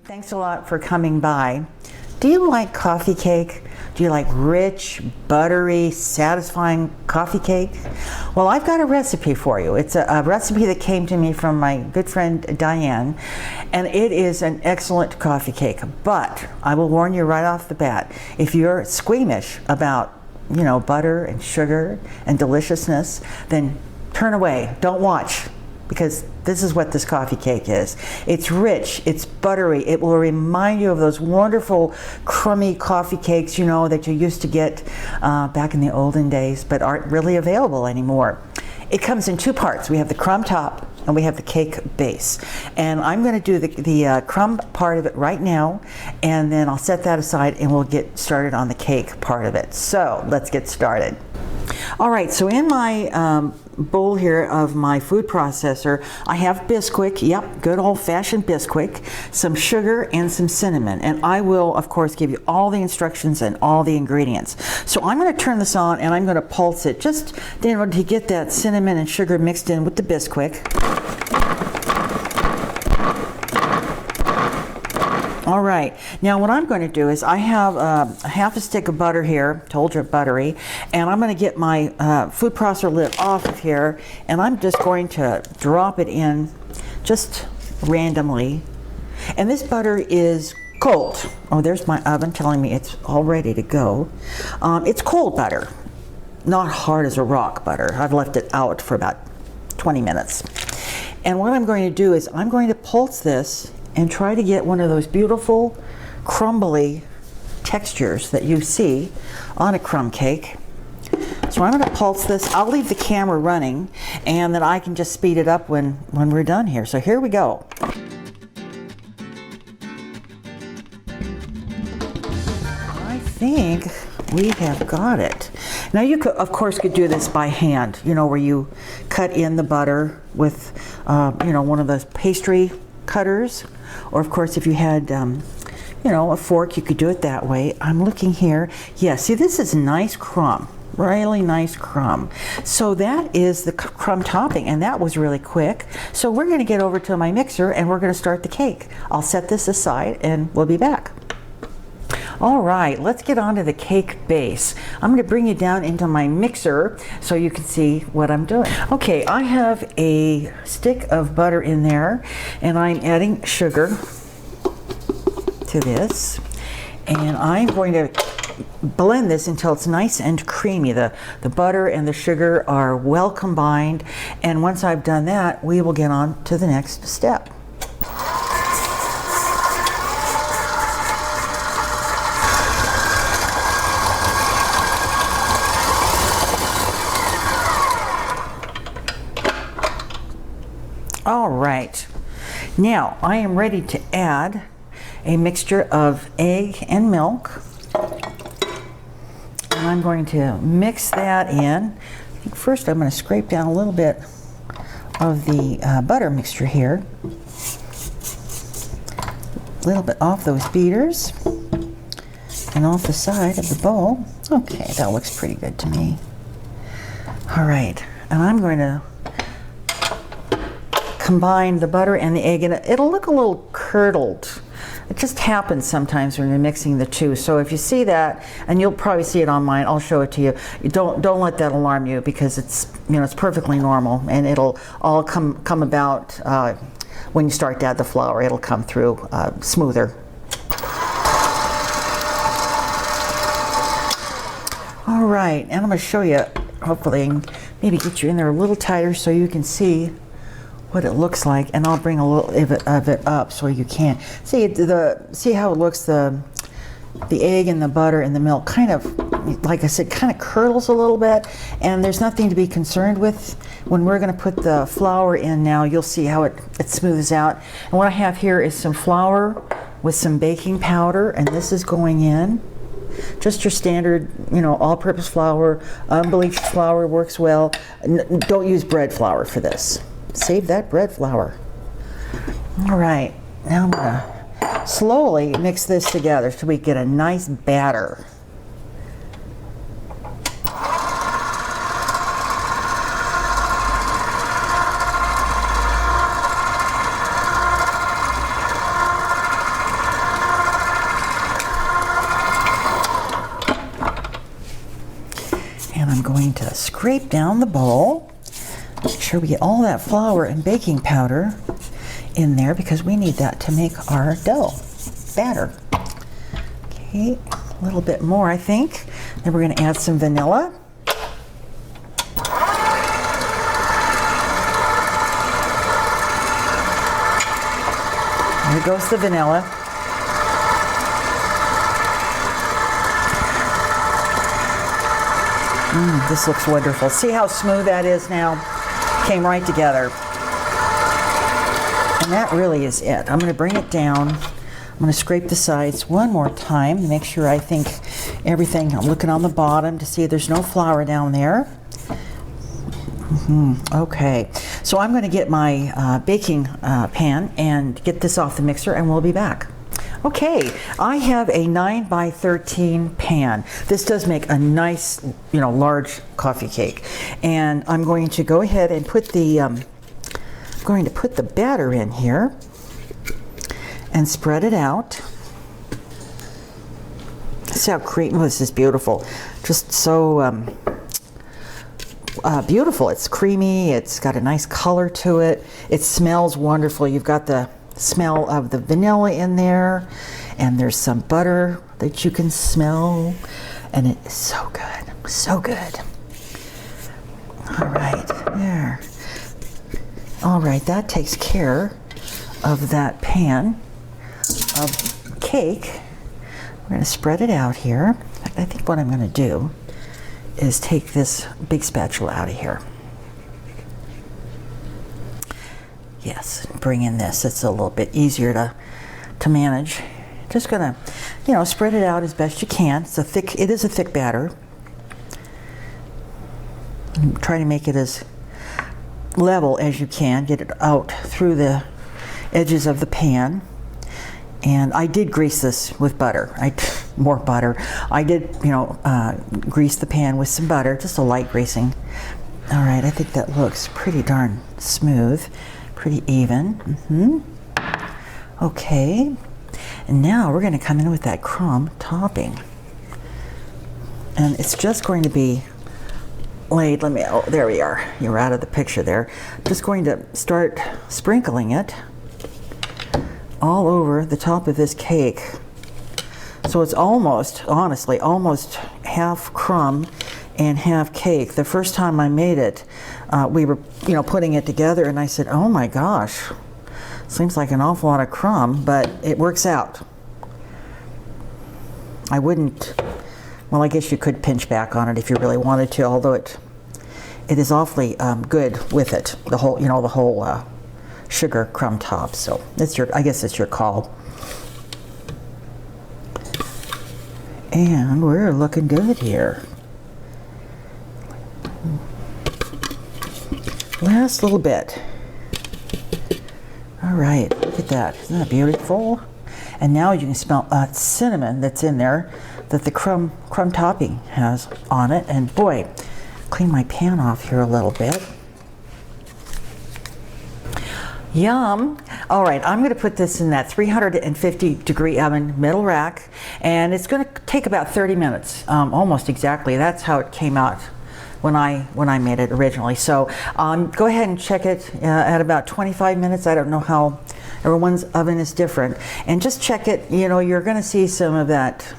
Thanks a lot for coming by. Do you like coffee cake? Do you like rich, buttery, satisfying coffee cake? Well, I've got a recipe for you. It's a recipe that came to me from my good friend Diane, and it is an excellent coffee cake. But I will warn you right off the bat, if you're squeamish about, butter and sugar and deliciousness, then turn away, don't watch. Because this is what this coffee cake is. It's rich, it's buttery, it will remind you of those wonderful crummy coffee cakes, that you used to get back in the olden days, but aren't really available anymore. It comes in two parts. We have the crumb top and we have the cake base. And I'm gonna do the crumb part of it right now, and then I'll set that aside and we'll get started on the cake part of it. So let's get started. All right, so in my bowl here of my food processor, I have Bisquick, yep, good old-fashioned Bisquick, some sugar and some cinnamon, and I will of course give you all the instructions and all the ingredients. So I'm going to turn this on and I'm going to pulse it just to get that cinnamon and sugar mixed in with the Bisquick. All right, now what I'm going to do is I have a half a stick of butter here, told you buttery, and I'm going to get my food processor lid off of here, and I'm just going to drop it in just randomly. And this butter is cold. Oh, there's my oven telling me it's all ready to go. It's cold butter, not hard as a rock butter. I've left it out for about 20 minutes. And what I'm going to do is I'm going to pulse this and try to get one of those beautiful crumbly textures that you see on a crumb cake. So I'm going to pulse this. I'll leave the camera running, and then I can just speed it up when we're done here. So here we go. I think we have got it. Now you could, of course, do this by hand, where you cut in the butter with, one of those pastry cutters. Or of course, if you had, a fork, you could do it that way. I'm looking here. Yeah, see, this is nice crumb, really nice crumb. So that is the crumb topping, and that was really quick. So we're going to get over to my mixer, and we're going to start the cake. I'll set this aside, and we'll be back. All right, let's get on to the cake base. I'm going to bring you down into my mixer so you can see what I'm doing. Okay, I have a stick of butter in there, and I'm adding sugar to this. And I'm going to blend this until it's nice and creamy. The butter and the sugar are well combined. And once I've done that, we will get on to the next step. All right, now I am ready to add a mixture of egg and milk, and I'm going to mix that in. I think first I'm going to scrape down a little bit of the butter mixture here, a little bit off those beaters and off the side of the bowl. Okay, that looks pretty good to me. All right, and I'm going to combine the butter and the egg, and it'll look a little curdled. It just happens sometimes when you're mixing the two. So if you see that, and you'll probably see it on mine, I'll show it to you. Don't let that alarm you, because it's it's perfectly normal, and it'll all come about when you start to add the flour. It'll come through smoother. All right, and I'm going to show you. Hopefully, I can maybe get you in there a little tighter so you can see what it looks like, and I'll bring a little of it up so you can see how it looks. The egg and the butter and the milk kind of, like I said, kind of curdles a little bit, and there's nothing to be concerned with. When we're going to put the flour in now, you'll see how it smooths out. And what I have here is some flour with some baking powder, and this is going in. Just your standard, all-purpose flour. Unbleached flour works well. Don't use bread flour for this. Save that bread flour. All right, now I'm gonna slowly mix this together so we get a nice batter. And I'm going to scrape down the bowl. Make sure we get all that flour and baking powder in there because we need that to make our dough batter. Okay, a little bit more, I think. Then we're going to add some vanilla. There goes the vanilla. This looks wonderful. See how smooth that is now? Came right together. And that really is it. I'm going to bring it down. I'm going to scrape the sides one more time to make sure I think everything, I'm looking on the bottom to see there's no flour down there. Okay, so I'm going to get my baking pan and get this off the mixer and we'll be back. Okay, I have a 9 by 13 pan. This does make a nice, large coffee cake. And I'm going to go ahead and put the batter in here and spread it out. See how creamy, this is beautiful. Just so beautiful. It's creamy, it's got a nice color to it. It smells wonderful. You've got the smell of the vanilla in there, and there's some butter that you can smell, and it is so good, so good. All right, there. All right, that takes care of that pan of cake. We're going to spread it out here. In fact, I think what I'm going to do is take this big spatula out of here. Yes, bring in this. It's a little bit easier to manage. Just gonna, spread it out as best you can. It is a thick batter. Try to make it as level as you can. Get it out through the edges of the pan. And I did grease this with butter. More butter. I did, grease the pan with some butter, just a light greasing. All right, I think that looks pretty darn smooth. Pretty even. Okay, and now we're going to come in with that crumb topping, and it's just going to be laid. Oh, there we are. You're out of the picture there. Just going to start sprinkling it all over the top of this cake. So it's honestly, almost half crumb and half cake. The first time I made it, we were, putting it together, and I said, "Oh my gosh, seems like an awful lot of crumb," but it works out. I wouldn't. Well, I guess you could pinch back on it if you really wanted to, although it is awfully good with it. The whole sugar crumb top. So I guess it's your call. And we're looking good here. Last little bit. All right, look at that. Isn't that beautiful? And now you can smell cinnamon that's in there that the crumb topping has on it. And boy, clean my pan off here a little bit. Yum. All right, I'm going to put this in that 350 degree oven, middle rack, and it's going to take about 30 minutes, almost exactly. That's how it came out when I made it originally. So go ahead and check it at about 25 minutes. I don't know how everyone's oven is different, and just check it. You're going to see some of that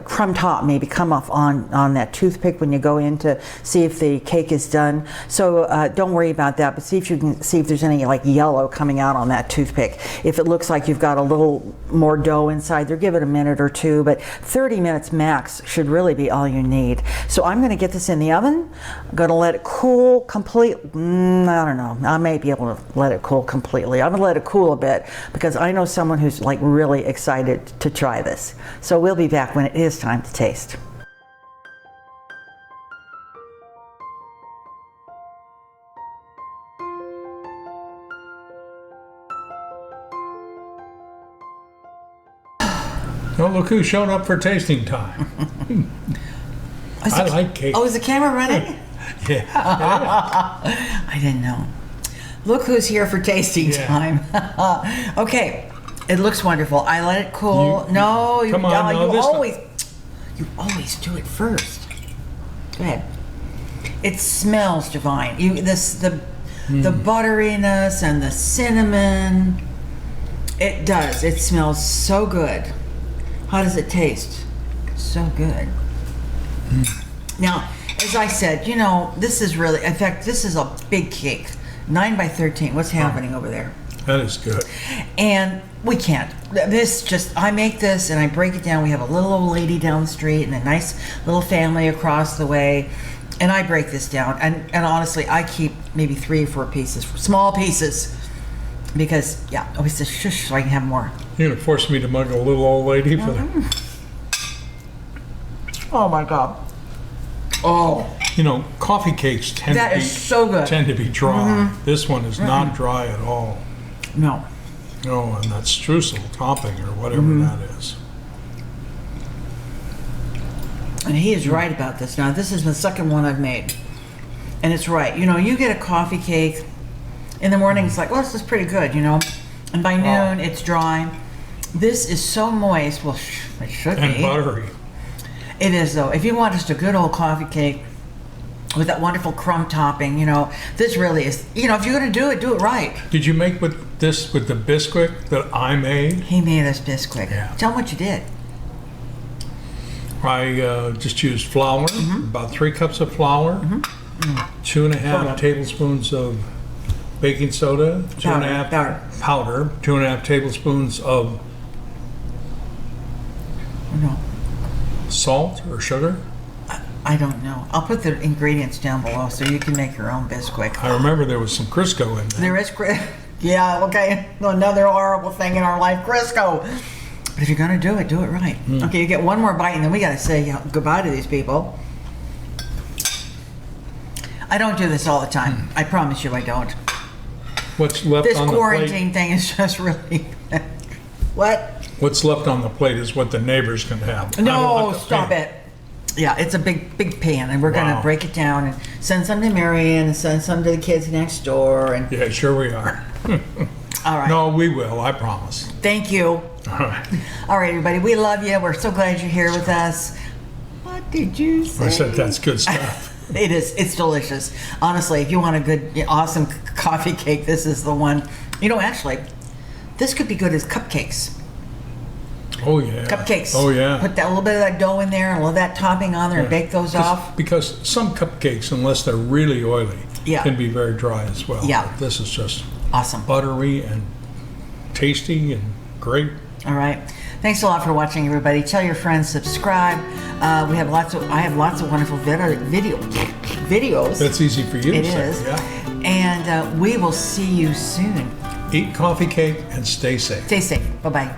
crumb top maybe come off on that toothpick when you go in to see if the cake is done. So don't worry about that, but see if there's any like yellow coming out on that toothpick. If it looks like you've got a little more dough inside there, give it a minute or two, but 30 minutes max should really be all you need. So I'm going to get this in the oven. I'm going to let it cool completely. I don't know. I may be able to let it cool completely. I'm going to let it cool a bit because I know someone who's like really excited to try this. So we'll be back when it is time to taste. Oh, look who showed up for tasting time. I like cake. Oh, is the camera running? Yeah. I didn't know. Look who's here for tasting time. Okay, it looks wonderful. I let it cool. You always do it first. Go ahead. It smells divine. The butteriness and the cinnamon. It does. It smells so good. How does it taste? So good. Now, as I said, you know, this is really, in fact, this is a big cake. 9 by 13. What's happening over there? That is good. And we can't. I make this and I break it down. We have a little old lady down the street and a nice little family across the way. And I break this down. And honestly, I keep maybe 3 or 4 pieces, small pieces. Because, yeah, always says shush so I can have more. You're going to force me to mug a little old lady for that? Oh my God. Oh. You know, coffee cakes tend so good. to be dry. This one is not dry at all. No. No, and that streusel topping or whatever that is. And he is right about this. Now, this is the second one I've made. And it's right. You know, you get a coffee cake in the morning, it's like, well, this is pretty good, you know. And by noon, it's dry. This is so moist. Well, it should be. And buttery. It is, though. If you want just a good old coffee cake with that wonderful crumb topping, you know, this really is, you know, if you're going to do it right. Did you make this with the Bisquick that I made? He made us Bisquick. Yeah. Tell him what you did. I just used flour, about 3 cups of flour, 2.5 tablespoons of baking soda, 2.5 powder, 2.5 tablespoons of salt or sugar. I don't know. I'll put the ingredients down below so you can make your own Bisquick. I remember there was some Crisco in there. There is yeah, okay. Another horrible thing in our life, Crisco. But if you're going to do it right. Okay, you get one more bite and then we got to say goodbye to these people. I don't do this all the time. I promise you I don't. What's left this on the plate? This quarantine thing is just really... What? What's left on the plate is what the neighbors can have. No, stop it. Yeah, it's a big pan, and we're going to break it down and send some to Marion and send some to the kids next door. And yeah, sure we are. All right. No, we will, I promise. Thank you. All right. All right, everybody, we love you. We're so glad you're here with us. What did you say? I said that's good stuff. It is. It's delicious. Honestly, if you want a good, awesome coffee cake, this is the one. You know, actually, this could be good as cupcakes. Oh, yeah. Cupcakes. Oh, yeah. Put that little bit of that dough in there and a little of that topping on there and bake those off. Because some cupcakes, unless they're really oily, can be very dry as well. Yeah. But this is just awesome, buttery and tasty and great. All right. Thanks a lot for watching, everybody. Tell your friends, subscribe. I have lots of wonderful videos. That's easy for you to say. It is. Yeah. And we will see you soon. Eat coffee cake and stay safe. Stay safe. Bye-bye.